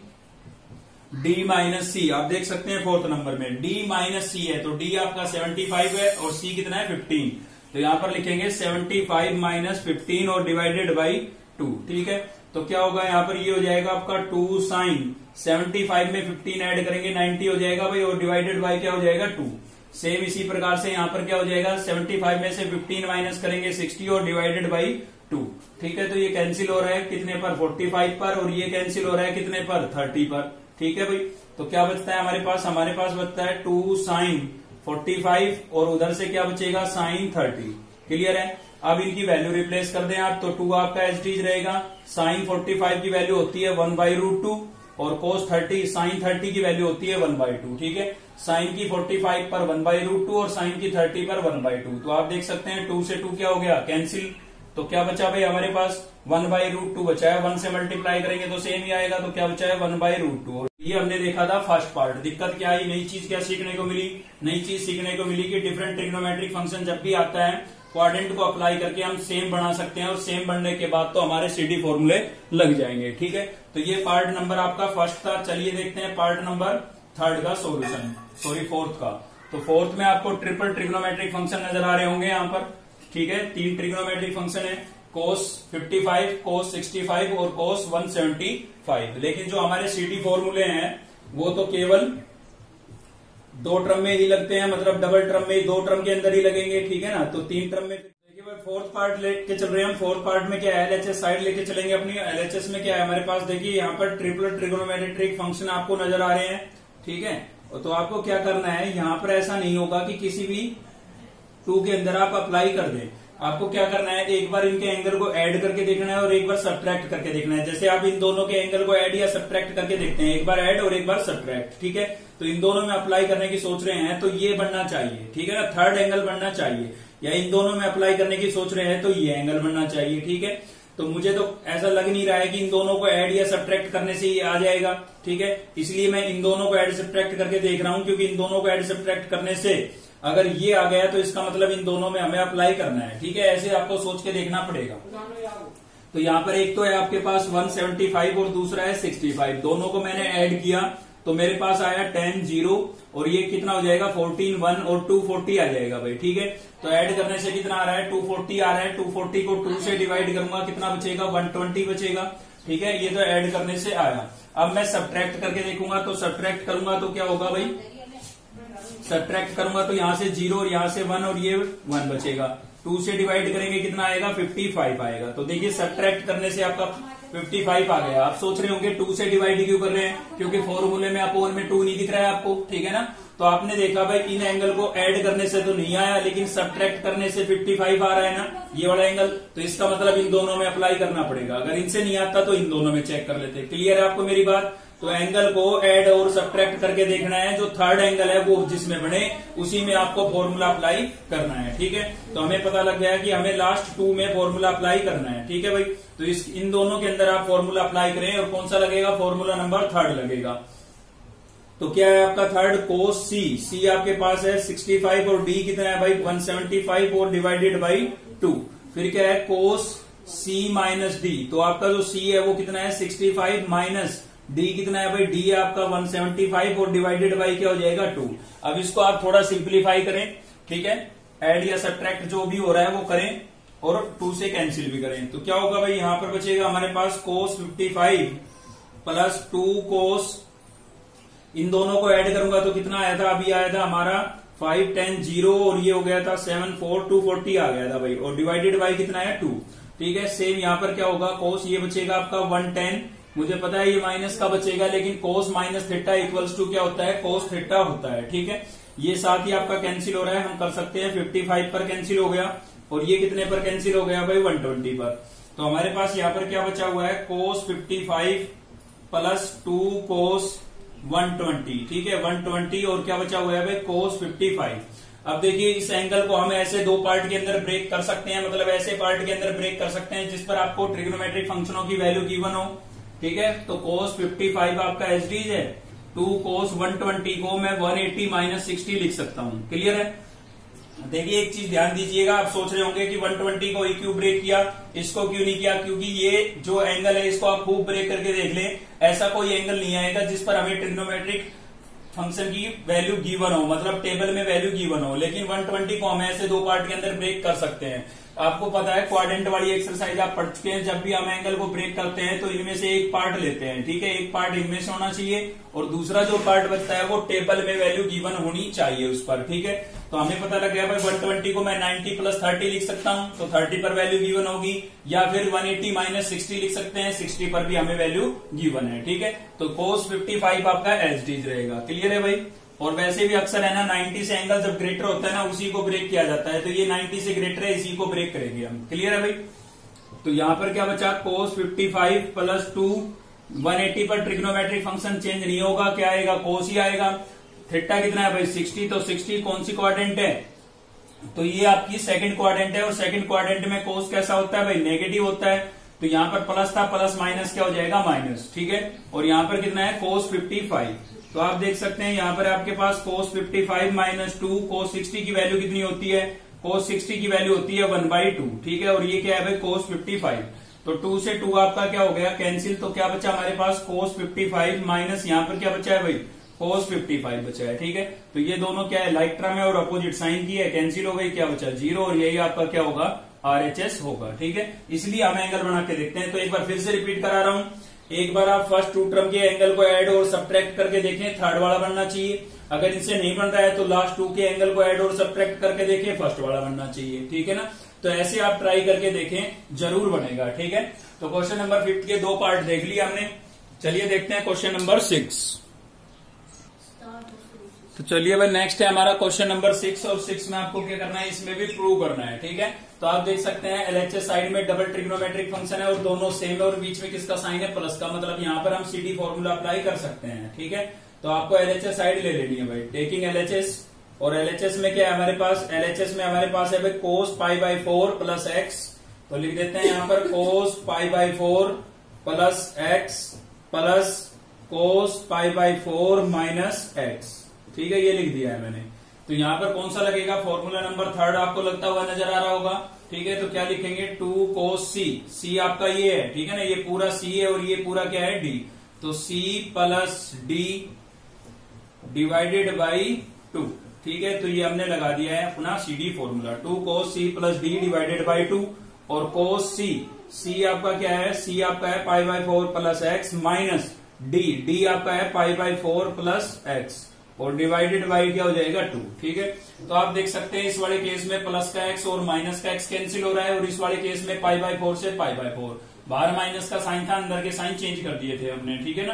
D माइनस C, आप देख सकते हैं 4th नंबर में D माइनस C है, तो D आपका 75 है और C कितना है? 15। तो यहां पर लिखेंगे 75 माइनस 15 और डिवाइडेड बाई 2, ठीक है। तो क्या होगा यहाँ पर? ये हो जाएगा आपका 2 साइन 75 में 15 ऐड करेंगे 90 हो जाएगा भाई, और डिवाइडेड बाई क्या हो जाएगा? 2। सेम इसी प्रकार से यहाँ पर क्या हो जाएगा? 75 में से 15 माइनस करेंगे 60 और डिवाइडेड बाई 2, ठीक है। तो ये कैंसिल हो रहा है कितने पर? 45 पर, और ये कैंसिल हो रहा है कितने पर? 30 पर, ठीक है भाई। तो क्या बचता है हमारे पास? हमारे पास बचता है 2 साइन 45 और उधर से क्या बचेगा? साइन 30, क्लियर है। अब इनकी वैल्यू रिप्लेस कर दें आप, तो 2 आपका एज इट इज रहेगा। साइन 45 की वैल्यू होती है 1/√2, और कोस 30 साइन 30 की वैल्यू होती है 1/2, ठीक है। साइन की 45 पर 1/√2 और साइन की 30 पर 1/2। तो आप देख सकते हैं 2 से 2 क्या हो गया? कैंसिल। तो क्या बचा भाई हमारे पास? 1/√2 बचा है। 1 से मल्टीप्लाई करेंगे तो सेम ही आएगा, तो क्या बचा है? 1/√2। ये हमने देखा था फर्स्ट पार्ट। दिक्कत क्या आई? नई चीज क्या सीखने को मिली? नई चीज सीखने को मिली कि डिफरेंट ट्रिग्नोमेट्रिक फंक्शन जब भी आता है, क्वाड्रेंट को अप्लाई करके हम सेम बना सकते हैं, और सेम बनने के बाद तो हमारे CD फॉर्मूले लग जाएंगे, ठीक है। तो ये पार्ट नंबर आपका फर्स्ट था। चलिए देखते हैं पार्ट नंबर 3 का सोल्यूशन, सॉरी 4th का। तो 4th में आपको ट्रिपल ट्रिग्नोमेट्रिक फंक्शन नजर आ रहे होंगे यहाँ पर, ठीक है। 3 ट्रिग्नोमेट्रिक फंक्शन है, कोस 55, कोस 65 और कोस 175। लेकिन जो हमारे CD फॉर्मूले हैं वो तो केवल 2 टर्म में ही लगते हैं, मतलब डबल टर्म में 2 टर्म के अंदर ही लगेंगे, ठीक है ना। तो 3 टर्म में देखिए भाई 4th पार्ट लेके चल रहे हैं हम। 4th पार्ट में क्या है? LHS साइड लेके चलेंगे अपनी। LHS में क्या है हमारे पास? देखिए यहाँ पर ट्रिपल ट्रिग्नोमेट्रिक फंक्शन आपको नजर आ रहे हैं, ठीक है। तो आपको क्या करना है, यहाँ पर ऐसा नहीं होगा कि किसी भी 2 के अंदर आप अप्लाई कर दें। आपको क्या करना है, एक बार इनके एंगल को ऐड करके देखना है और एक बार सब्ट्रैक्ट करके देखना है। जैसे आप इन दोनों के एंगल को ऐड या सब्ट्रैक्ट करके देखते हैं, एक बार ऐड और एक बार सब्ट्रैक्ट, ठीक है। तो इन दोनों में अप्लाई करने की सोच रहे हैं तो ये बनना चाहिए, ठीक है ना, थर्ड एंगल बनना चाहिए। या इन दोनों में अप्लाई करने की सोच रहे हैं तो ये एंगल बनना चाहिए, ठीक है। तो मुझे तो ऐसा लग नहीं रहा है कि इन दोनों को ऐड या सब्ट्रैक्ट करने से ये आ जाएगा, ठीक है। इसलिए मैं इन दोनों को ऐड सब्ट्रैक्ट करके देख रहा हूं, क्योंकि इन दोनों को ऐड सब्ट्रैक्ट करने से अगर ये आ गया तो इसका मतलब इन दोनों में हमें अप्लाई करना है, ठीक है। ऐसे आपको सोच के देखना पड़ेगा। तो यहाँ पर एक तो है आपके पास 175 और दूसरा है 65, दोनों को मैंने ऐड किया तो मेरे पास आया 10 0 और ये कितना हो जाएगा 14 1 और 240 आ जाएगा भाई। ठीक है, तो ऐड करने से कितना आ रहा है 240 आ रहा है। 240 को 2 से डिवाइड करूंगा कितना बचेगा 120 बचेगा। ठीक है, ये तो ऐड करने से आया। अब मैं सब्ट्रैक्ट करके देखूंगा, तो सब्ट्रैक्ट करूंगा तो क्या होगा भाई, सब्ट्रैक्ट करूंगा तो यहां से 0 और यहां से 1 और ये 1 बचेगा। 2 से डिवाइड करेंगे कितना आएगा 55 आएगा। तो देखिए सब्ट्रैक्ट करने से आपका 55 आ गया। आप सोच रहे होंगे 2 से डिवाइड क्यों कर रहे हैं, क्योंकि फॉर्मूले में अपोन में 2 नहीं दिख रहा है आपको। ठीक है ना, तो आपने देखा भाई इन एंगल को ऐड करने से तो नहीं आया, लेकिन सब्ट्रैक्ट करने से 55 आ रहा है ना ये वाला एंगल। तो इसका मतलब इन दोनों में अप्लाई करना पड़ेगा। अगर इनसे नहीं आता तो इन दोनों में चेक कर लेते। क्लियर है आपको मेरी बात। तो एंगल को ऐड और सब्ट्रैक्ट करके देखना है, जो थर्ड एंगल है वो जिसमें बने उसी में आपको फॉर्मूला अप्लाई करना है। ठीक है, तो हमें पता लग गया कि हमें लास्ट 2 में फॉर्मूला अप्लाई करना है। ठीक है भाई, तो इन दोनों के अंदर आप फॉर्मूला अप्लाई करें और कौन सा लगेगा, फॉर्मूला नंबर 3 लगेगा। तो क्या है आपका थर्ड, कोस सी आपके पास है 65 और डी कितना है भाई 175 और डिवाइडेड बाई 2। फिर क्या है कोस सी माइनस डी, तो आपका जो सी है वो कितना है 65 माइनस डी कितना है भाई, डी है आपका 175 और डिवाइडेड बाई क्या हो जाएगा 2। अब इसको आप थोड़ा सिंप्लीफाई करें। ठीक है, ऐड या सब्ट्रैक्ट जो भी हो रहा है वो करें और 2 से कैंसिल भी करें। तो क्या होगा भाई, यहां पर बचेगा हमारे पास कोस 55 प्लस 2 कोस, इन दोनों को ऐड करूंगा तो कितना आया था, अभी आया था हमारा 5 10 0 और ये हो गया था 7 4 240 आ गया था भाई, और डिवाइडेड बाई कितना है 2। ठीक है, सेम यहां पर क्या होगा, कोस ये बचेगा आपका 110, मुझे पता है ये माइनस का बचेगा, लेकिन cos minus theta equals to क्या होता है, कोस थीटा होता है। ठीक है, ये साथ ही आपका कैंसिल हो रहा है, हम कर सकते हैं 55 पर कैंसिल हो गया और ये कितने पर कैंसिल हो गया भाई 120 पर। तो हमारे पास यहाँ पर क्या बचा हुआ है, कोस 55 प्लस 2 कोस 120। ठीक है, 120 और क्या बचा हुआ है भाई कोस 55। अब देखिए इस एंगल को हम ऐसे 2 पार्ट के अंदर ब्रेक कर सकते हैं, मतलब ऐसे पार्ट के अंदर ब्रेक कर सकते हैं जिस पर आपको ट्रिग्नोमेट्रिक फंक्शनों की वैल्यू गिवन हो। ठीक है, तो कोस 55 आपका एसडीज है, 2 कोस 120 को मैं 180 माइनस 60 लिख सकता हूं। क्लियर है। देखिए एक चीज ध्यान दीजिएगा, आप सोच रहे होंगे कि 120 को ही क्यों ब्रेक किया, इसको क्यों नहीं किया, क्योंकि ये जो एंगल है इसको आप खूब ब्रेक करके देख लें, ऐसा कोई एंगल नहीं आएगा जिस पर हमें ट्रिग्नोमेट्रिक फंक्शन की वैल्यू गिवन हो, मतलब टेबल में वैल्यू गिवन हो। लेकिन 120 को हम ऐसे 2 पार्ट के अंदर ब्रेक कर सकते हैं। आपको पता है क्वाड्रेंट वाली एक्सरसाइज आप पढ़ चुके हैं, जब भी हम एंगल को ब्रेक करते हैं तो इनमें से एक पार्ट लेते हैं। ठीक है, एक पार्ट इनमें से होना चाहिए और दूसरा जो पार्ट बचता है वो टेबल में वैल्यू गिवन होनी चाहिए उस पर। ठीक है, तो हमें पता लग गया भाई 120 को मैं 90 प्लस 30 लिख सकता हूं, तो 30 पर वैल्यू गिवन होगी, या फिर 180 माइनस 60 लिख सकते हैं, 60 पर भी हमें वैल्यू गिवन है। ठीक है, तो कोस 55 आपका एसडीज रहेगा। क्लियर है भाई। और वैसे भी अक्सर है ना 90 से एंगल जब ग्रेटर होता है ना उसी को ब्रेक किया जाता है, तो ये 90 से ग्रेटर है, इसी को ब्रेक करेंगे हम। क्लियर है भाई। तो यहां पर क्या बचा, कोस 55 प्लस 2 180 पर ट्रिग्नोमेट्रिक फंक्शन चेंज नहीं होगा, क्या आएगा कोस ही आएगा। थीटा कितना है भाई 60, तो 60 कौन सी क्वाड्रेंट है, तो ये आपकी सेकंड क्वाड्रेंट है, और सेकंड क्वाड्रेंट में कोस कैसा होता है भाई नेगेटिव होता है। तो यहां पर प्लस था, प्लस माइनस क्या हो जाएगा माइनस। ठीक है, और यहां पर कितना है कोस 55, तो आप देख सकते हैं यहां पर आपके पास कोस 55 माइनस 2 कोस 60 की वैल्यू कितनी होती है, कोस 60 की वैल्यू होती है 1/2। ठीक है, और ये क्या है भाई कोस 55, तो 2 से 2 आपका क्या हो गया कैंसिल, तो क्या बचा हमारे पास कोस 55 माइनस यहां पर क्या बचा है भाई कोस 55 बचा है। ठीक है, तो ये दोनों क्या है लाइक टर्म है और अपोजिट साइन की है, कैंसिल हो गई, क्या बचा 0, और यही आपका क्या होगा RHS होगा। ठीक है, इसलिए हम एंगल बना के देखते हैं। तो एक बार फिर से रिपीट करा रहा हूं, एक बार आप फर्स्ट 2 टर्म के एंगल को ऐड और सब्ट्रैक्ट करके देखें, थर्ड वाला बनना चाहिए। अगर इनसे नहीं बन रहा है तो लास्ट 2 के एंगल को ऐड और सब्ट्रैक्ट करके देखें, फर्स्ट वाला बनना चाहिए। ठीक है ना, तो ऐसे आप ट्राई करके देखें, जरूर बनेगा। ठीक है, तो क्वेश्चन नंबर 5 के 2 पार्ट देख लिया हमने। चलिए देखते हैं क्वेश्चन नंबर 6। तो चलिए भाई नेक्स्ट है हमारा क्वेश्चन नंबर 6, और 6 में आपको क्या करना है, इसमें भी प्रूव करना है। ठीक है, तो आप देख सकते हैं LHS साइड में डबल ट्रिग्नोमेट्रिक फंक्शन है और दोनों सेम है, और बीच में किसका साइन है प्लस का, मतलब यहाँ पर हम CD फॉर्मूला अप्लाई कर सकते हैं। ठीक है, तो आपको LHS साइड ले लेनी है भाई, टेकिंग LHS। और LHS में क्या है हमारे पास, LHS में हमारे पास है भाई कोस π/4 प्लस x, तो लिख देते हैं यहाँ पर cos π/4 plus x plus cos π/4 minus x। ठीक है, ये लिख दिया है मैंने। तो यहाँ पर कौन सा लगेगा, फॉर्मूला नंबर 3 आपको लगता हुआ नजर आ रहा होगा। ठीक है, तो क्या लिखेंगे 2 कोस c आपका ये है। ठीक है ना, ये पूरा c है और ये पूरा क्या है d, तो c plus d divided by 2। ठीक है, तो ये हमने लगा दिया है अपना CD formula, 2 cos C plus D divided by 2। और cos C आपका क्या है, C आपका है pi by 4 plus x minus D आपका है पाई बाई 4 प्लस एक्स और डिवाइडेड बाई क्या हो जाएगा 2। ठीक है, तो आप देख सकते हैं इस वाले केस में प्लस का एक्स और माइनस का एक्स कैंसिल हो रहा है, और इस वाले केस में पाई बाई 4 से पाई बाई 4, बाहर माइनस का साइन था, अंदर के साइन चेंज कर दिए थे हमने। ठीक है ना,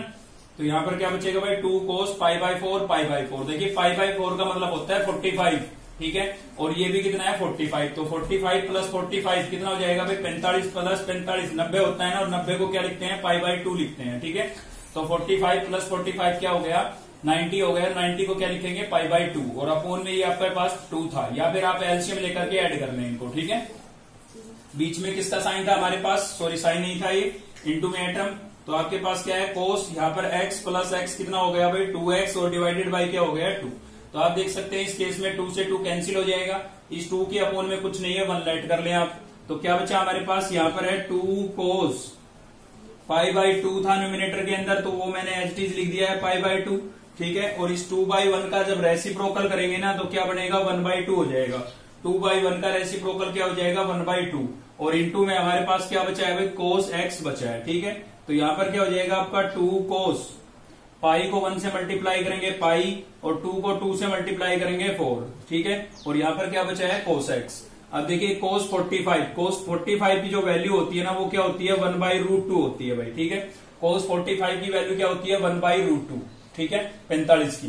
तो यहां पर क्या बचेगा भाई, 2 cos pi by 4 pi by 4। देखिए पाई बाई 4 का मतलब होता है 45। ठीक है, और ये भी कितना है 45, तो 45 प्लस 45 कितना हो जाएगा भाई, 45 प्लस 45 90 होता है ना, और 90 को क्या लिखते हैं, पाई बाई 2 लिखते हैं। ठीक है, तो 45 प्लस 45 क्या हो गया, 90 हो गया। 90 को क्या लिखेंगे, पाई बाई 2, और अपोन में ये आपके पास 2 था, या फिर आप एलसीएम लेकर के ऐड कर लें इनको। ठीक है, बीच में किसका साइन था हमारे पास, सॉरी साइन नहीं था, ये इंटू में है टर्म, तो आपके पास क्या है कोस, यहाँ पर x प्लस एक्स कितना हो गया भाई 2x, और डिवाइडेड बाई क्या हो गया 2। तो आप देख सकते हैं इस केस में 2 से 2 कैंसिल हो जाएगा, इस 2 के अपोन में कुछ नहीं है, 1 लाइट कर लें आप। तो क्या बचा हमारे पास, यहाँ पर है 2 cos पाई बाई 2 था न्यूमिनेटर के अंदर, तो वो मैंने एज इट इज लिख दिया है पाई बाई 2। ठीक है, और इस 2/1 का जब रेसिप्रोकल करेंगे ना, तो क्या बनेगा 1/2 हो जाएगा। 2/1 का रेसिप्रोकल क्या हो जाएगा 1/2, और इंटू में हमारे पास क्या बचा है भाई, cos x बचा है। ठीक है, तो यहां पर क्या हो जाएगा आपका 2 cos, पाई को 1 से मल्टीप्लाई करेंगे पाई, और 2 को 2 से मल्टीप्लाई करेंगे 4। ठीक है, और यहां पर क्या बचा है cos x। अब देखिए cos 45 की जो वैल्यू होती है ना, वो क्या होती है 1/√2 होती है भाई। ठीक है, cos 45 की वैल्यू क्या होती है 1/√2। ठीक है, 45 की।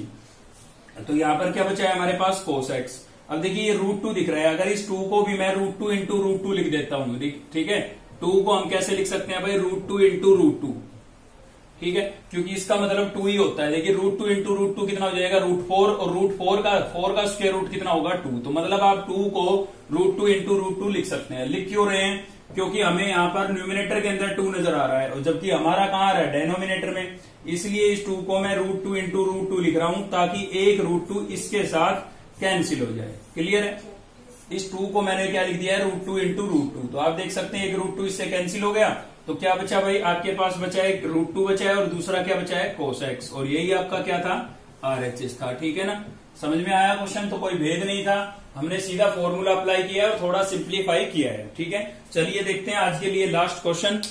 तो यहां पर क्या बचा है हमारे पास cos x। अब देखिए ये √2 दिख रहा है, अगर इस 2 को भी मैं √2 इंटू √2 लिख देता हूं। ठीक है, 2 को हम कैसे लिख सकते हैं भाई, √2 इंटू √2। ठीक है, क्योंकि इसका मतलब 2 ही होता है। देखिए √2 इंटू √2 कितना हो जाएगा √4, और √4 का स्क्वायर रूट कितना होगा 2। तो मतलब आप 2 को √2 इंटू √2 लिख सकते हैं। लिख क्यों रहे हैं, क्योंकि हमें यहाँ पर न्यूमिनेटर के अंदर 2 नजर आ रहा है, और जबकि हमारा कहाँ आ रहा है डेनोमिनेटर में, इसलिए इस 2 को मैं √2 इंटू √2 लिख रहा हूं, ताकि एक √2 इसके साथ कैंसिल हो जाए। क्लियर है, इस 2 को मैंने क्या लिख दिया है √2 इंटू √2। तो आप देख सकते हैं एक √2 इससे कैंसिल हो गया, तो क्या बचा भाई आपके पास बचा है √2 बचा है, और दूसरा क्या बचा है cos x, और यही आपका क्या था RHS था। ठीक है ना, समझ में आया क्वेश्चन, तो कोई भेद नहीं था, हमने सीधा फॉर्मूला अप्लाई किया है और थोड़ा सिंप्लीफाई किया है। ठीक है, चलिए देखते हैं आज के लिए लास्ट क्वेश्चन।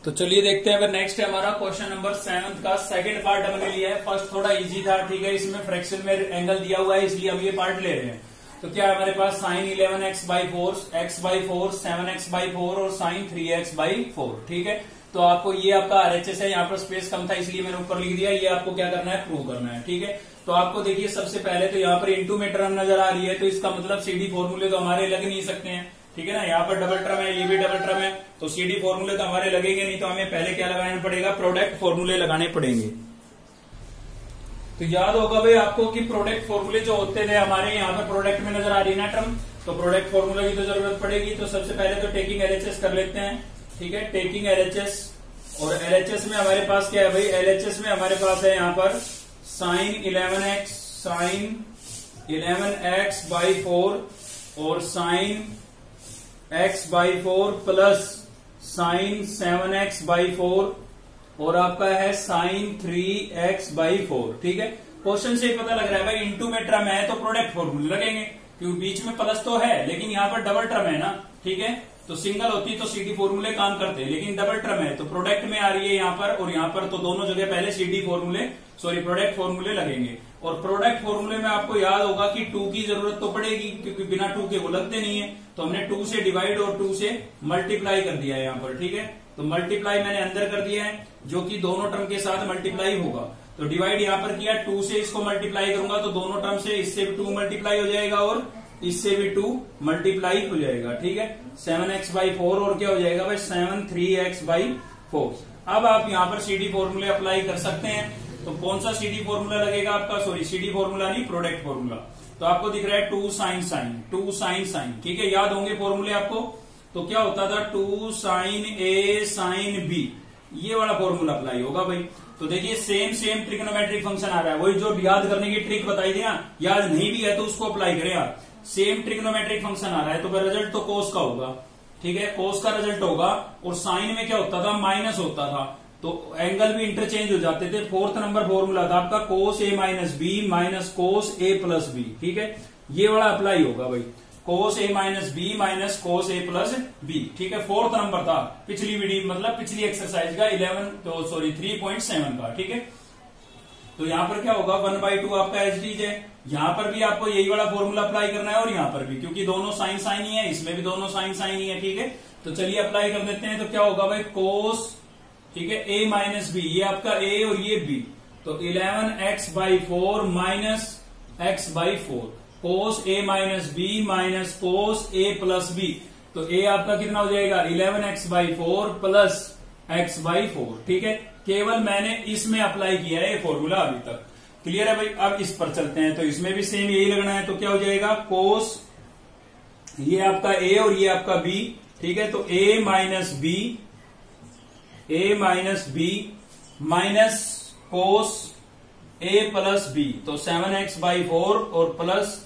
तो चलिए देखते हैं, अगर नेक्स्ट है हमारा क्वेश्चन नंबर 7 का सेकंड पार्ट हमने लिया है। फर्स्ट थोड़ा इजी था। ठीक है, इसमें फ्रैक्शन में एंगल दिया हुआ है, इसलिए हम ये पार्ट ले रहे हैं। तो क्या है हमारे पास sin 11x/4 x/4 7x/4 और sin 3x/4। ठीक है, तो आपको ये आपका RHS है, यहाँ पर स्पेस कम था इसलिए मैंने ऊपर लिख दिया, ये आपको क्या करना है प्रूव करना है। ठीक है, तो आपको देखिए सबसे पहले तो यहाँ पर इंटू में टर्म नजर आ रही है, तो इसका मतलब CD फॉर्मूले तो हमारे लग नहीं सकते हैं। ठीक है ना, यहाँ पर डबल टर्म है, ये भी डबल टर्म है, तो CD फॉर्मूले तो हमारे लगेंगे नहीं, तो हमें पहले क्या लगाना पड़ेगा, प्रोडक्ट फॉर्मूले लगाने पड़ेंगे। तो याद होगा भाई आपको कि प्रोडक्ट फॉर्मूले जो होते थे हमारे, यहाँ पर प्रोडक्ट में नजर आ रही है ना टर्म, तो प्रोडक्ट फॉर्मूला की तो जरूरत पड़ेगी। तो सबसे पहले तो टेकिंग LHS कर लेते हैं। ठीक है, टेकिंग LHS, और LHS में हमारे पास क्या है भाई, LHS में हमारे पास है यहाँ पर sin 11x/4 और sin x/4 plus sin 7x/4 और आपका है sin 3x/4। ठीक है, क्वेश्चन से पता लग रहा है भाई इंटू में टर्म है तो प्रोडक्ट फॉर्मूले लगेंगे, क्योंकि बीच में प्लस तो है लेकिन यहाँ पर डबल टर्म है ना। ठीक है, तो सिंगल होती तो CD फॉर्मूले काम करते, लेकिन डबल टर्म है तो प्रोडक्ट में आ रही है यहाँ पर, और यहाँ पर तो दोनों जगह पहले CD फॉर्मूले प्रोडक्ट फॉर्मूले लगेंगे। और प्रोडक्ट फॉर्मूले में आपको याद होगा कि 2 की जरूरत तो पड़ेगी, क्योंकि बिना 2 के वो लगते नहीं है, तो हमने 2 से डिवाइड और 2 से मल्टीप्लाई कर दिया है यहाँ पर। ठीक है, तो मल्टीप्लाई मैंने अंदर कर दिया है, जो कि दोनों टर्म के साथ मल्टीप्लाई होगा। तो डिवाइड यहाँ पर किया, 2 से इसको मल्टीप्लाई करूंगा तो दोनों टर्म से इससे भी 2 मल्टीप्लाई हो जाएगा और इससे भी 2 मल्टीप्लाई हो जाएगा। ठीक है, 7x/4 और क्या हो जाएगा भाई 7 3x/4। अब आप यहाँ पर CD फॉर्मूले अप्लाई कर सकते हैं। तो कौन सा CD फॉर्मूला लगेगा आपका, सॉरी CD फॉर्मूला नहीं, प्रोडक्ट फॉर्मूला। तो आपको दिख रहा है 2 sin। ठीक है, याद होंगे फॉर्मूले आपको। तो क्या होता था 2 sin A sin B, ये वाला फॉर्मूला अप्लाई होगा भाई। तो देखिए सेम ट्रिग्नोमेट्रिक फंक्शन आ रहा है, वही जो याद करने की ट्रिक बताई थी ना, याद नहीं भी है तो उसको अप्लाई करें आप। सेम ट्रिग्नोमेट्रिक फंक्शन आ रहा है, तो रिजल्ट तो कोस का होगा। ठीक है, कोस का रिजल्ट होगा, और साइन में क्या होता था माइनस होता था, तो एंगल भी इंटरचेंज हो जाते थे। फोर्थ नंबर फॉर्मूला था आपका कोस A minus B minus cos A plus B, ठीक है, ये वाला अप्लाई होगा भाई, cos A minus B minus cos A plus B, ठीक है। फोर्थ नंबर था पिछली वीडियो, मतलब पिछली एक्सरसाइज का 3.7 का, ठीक है। तो यहां पर क्या होगा 1/2 आपका एचडीज है, यहां पर भी आपको यही वाला फॉर्मूला अप्लाई करना है और यहां पर भी, क्योंकि दोनों साइन साइन ही है, इसमें भी दोनों साइन साइन ही है, ठीक है। तो चलिए अप्लाई कर देते हैं। तो क्या होगा भाई कोस, ठीक है, ए माइनस बी, ये आपका ए और ये बी, तो 11x/4 minus x/4 cos A minus B minus cos A plus B, तो ए आपका कितना हो जाएगा 11x/4 प्लस x/4, ठीक है। केवल मैंने इसमें अप्लाई किया है ये फॉर्मूला अभी तक, क्लियर है भाई। अब इस पर चलते हैं, तो इसमें भी सेम यही लगना है। तो क्या हो जाएगा कोस, ये आपका ए और ये आपका बी, ठीक है, तो ए माइनस बी माइनस कोस ए प्लस बी, तो 7x/4 और प्लस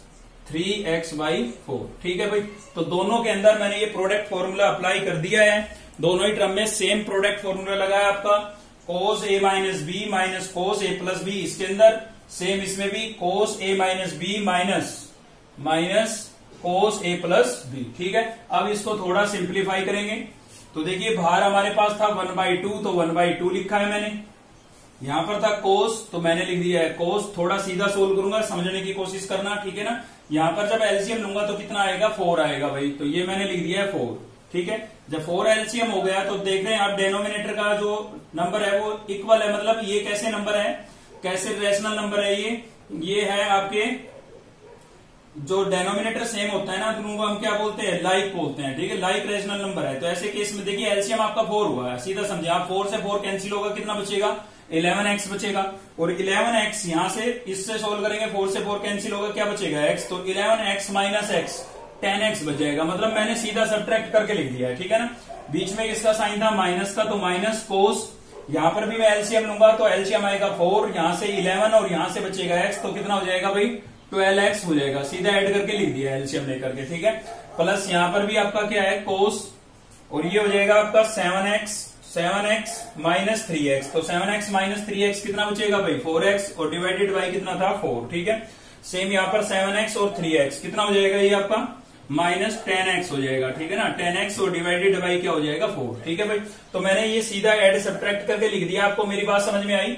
3x/4, ठीक है भाई। तो दोनों के अंदर मैंने ये प्रोडक्ट फॉर्मूला अप्लाई कर दिया है, दोनों ही टर्म में सेम प्रोडक्ट फॉर्मूला लगा है आपका, कोस A minus B minus cos A plus B, इसके अंदर सेम इसमें भी कोस A minus B minus cos A plus B, ठीक है। अब इसको थोड़ा सिंप्लीफाई करेंगे, तो देखिए बाहर हमारे पास था 1/2, तो 1/2 लिखा है मैंने, यहां पर था कोस, तो मैंने लिख दिया है कोस। थोड़ा सीधा सोल्व करूंगा, समझने की कोशिश करना, ठीक है ना। यहां पर जब एलसीएम लूंगा तो कितना आएगा 4 आएगा भाई, तो ये मैंने लिख दिया है 4, ठीक है। जब 4 एलसीएम हो गया तो देख रहे हैं आप डेनोमिनेटर का जो नंबर है वो इक्वल है, मतलब ये कैसे नंबर है, कैसे रेशनल नंबर है, ये है आपके जो डेनोमिनेटर सेम होता है ना, तो उनको हम क्या बोलते हैं, लाइक बोलते हैं, ठीक है, लाइक रेशनल नंबर है। तो ऐसे केस में देखिए एलसीएम आपका 4 हुआ है, सीधा समझे आप, 4 से 4 कैंसिल होगा, कितना बचेगा 11x बचेगा, और 11x यहां से इससे सोल्व करेंगे, 4 से 4 कैंसिल होगा, क्या बचेगा x, तो 11x माइनस x 10x बच जाएगा, मतलब मैंने सीधा सब्ट्रैक्ट करके लिख दिया है, ठीक है ना। बीच में इसका साइन था माइनस का, तो माइनस कोस, यहां पर भी मैं एलसीएम लूंगा तो एलसीएम आएगा 4, यहां से 11 और यहां से बचेगा x, तो कितना हो जाएगा भाई 12x हो जाएगा, सीधा ऐड करके लिख दिया एलसीएम लेकर के, ठीक है। प्लस यहां पर भी आपका क्या है कोस, और ये हो जाएगा आपका 7x माइनस 3x, तो 7x माइनस 3x कितना बचेगा भाई 4x, और डिवाइडेड बाई कितना था 4, ठीक है। सेम यहाँ पर 7x और 3x कितना हो जाएगा, ये आपका माइनस 10x हो जाएगा, ठीक है ना, 10x और डिवाइडेड बाई क्या हो जाएगा 4, ठीक है भाई। तो मैंने ये सीधा ऐड सब्ट्रैक्ट करके लिख दिया, आपको मेरी बात समझ में आई,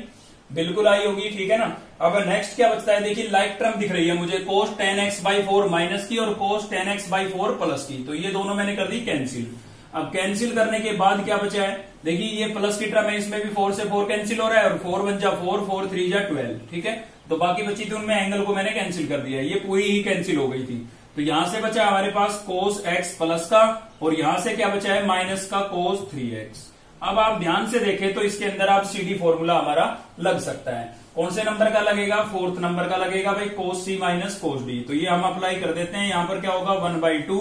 बिल्कुल आई होगी, ठीक है ना। अब नेक्स्ट क्या बचता है, देखिए लाइक टर्म दिख रही है मुझे, कोस 10x/4 माइनस की और कोस 10x/4 प्लस की, तो ये दोनों मैंने कर दी कैंसिल। अब कैंसिल करने के बाद क्या बचा है, देखिए ये प्लस की टर्म है, इसमें भी 4 से 4 कैंसिल हो रहा है, और 4 1 जा 4, 4 3 जा 12, ठीक है। तो बाकी बची थी उनमें एंगल को मैंने कैंसिल कर दिया, ये पूरी ही कैंसिल हो गई थी। तो यहां से बचा हमारे पास कोस x प्लस का, और यहां से क्या बचा है माइनस का कोस 3x। अब आप ध्यान से देखें तो इसके अंदर आप सीडी फॉर्मूला हमारा लग सकता है, कौन से नंबर का लगेगा, 4th नंबर का लगेगा भाई, कोस c माइनस कोस d। तो ये हम अप्लाई कर देते हैं, यहां पर क्या होगा 1/2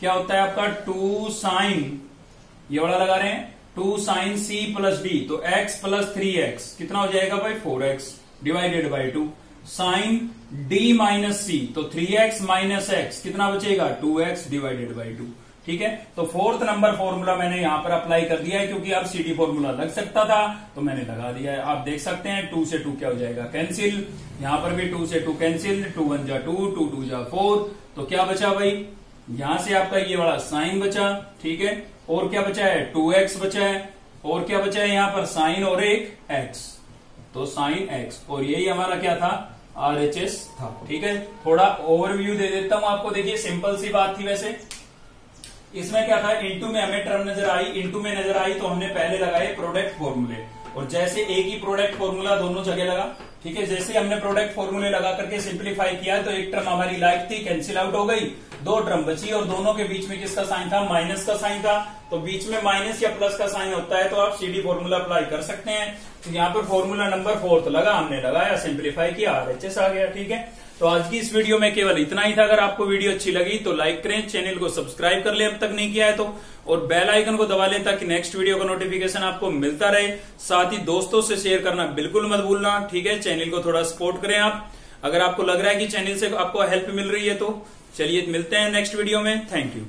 क्या होता है आपका 2 साइन, ये वाला लगा रहे हैं 2 साइन c प्लस d, तो x प्लस 3x कितना हो जाएगा भाई 4x divided by 2, sine d minus c, तो 3x माइनस x कितना बचेगा 2x डिवाइडेड बाई 2, ठीक है। तो 4th नंबर फॉर्मूला मैंने यहां पर अप्लाई कर दिया है, क्योंकि अब सीडी फॉर्मूला लग सकता था तो मैंने लगा दिया है। आप देख सकते हैं 2 से 2 क्या हो जाएगा कैंसिल, यहां पर भी 2 से 2 कैंसिल, 2 1 जा 2, 2 2 जा 4, तो क्या बचा भाई, यहां से आपका ये वाला साइन बचा, ठीक है, और क्या बचा है 2x बचा है, और क्या बचा है यहां पर साइन और एक x, तो साइन x, और यही हमारा क्या था RHS था, ठीक है। थोड़ा ओवरव्यू दे देता हूं आपको, देखिए सिंपल सी बात थी वैसे, इसमें क्या था इनटू में हमें टर्म नजर आई, इनटू में नजर आई तो हमने पहले लगाए प्रोडक्ट फॉर्मूले, और जैसे एक ही प्रोडक्ट फॉर्मूला दोनों जगह लगा, ठीक है। जैसे हमने प्रोडक्ट फॉर्मूले लगा करके सिंप्लीफाई किया तो एक टर्म हमारी लाइक थी, कैंसिल आउट हो गई, 2 टर्म बची, और दोनों के बीच में किसका साइन था माइनस का साइन था, तो बीच में माइनस या प्लस का साइन होता है तो आप सीडी फॉर्मूला अप्लाई कर सकते हैं। तो यहाँ पर फॉर्मूला नंबर 4 लगा, हमने लगाया, सिंप्लीफाई किया, RHS आ गया, ठीक है। तो आज की इस वीडियो में केवल इतना ही था। अगर आपको वीडियो अच्छी लगी तो लाइक करें, चैनल को सब्सक्राइब कर लें अब तक नहीं किया है तो, और बेल आइकन को दबा लें ताकि नेक्स्ट वीडियो का नोटिफिकेशन आपको मिलता रहे। साथ ही दोस्तों से शेयर करना बिल्कुल मत भूलना, ठीक है। चैनल को थोड़ा सपोर्ट करें आप, अगर आपको लग रहा है कि चैनल से आपको हेल्प मिल रही है तो। चलिए मिलते हैं नेक्स्ट वीडियो में, थैंक यू।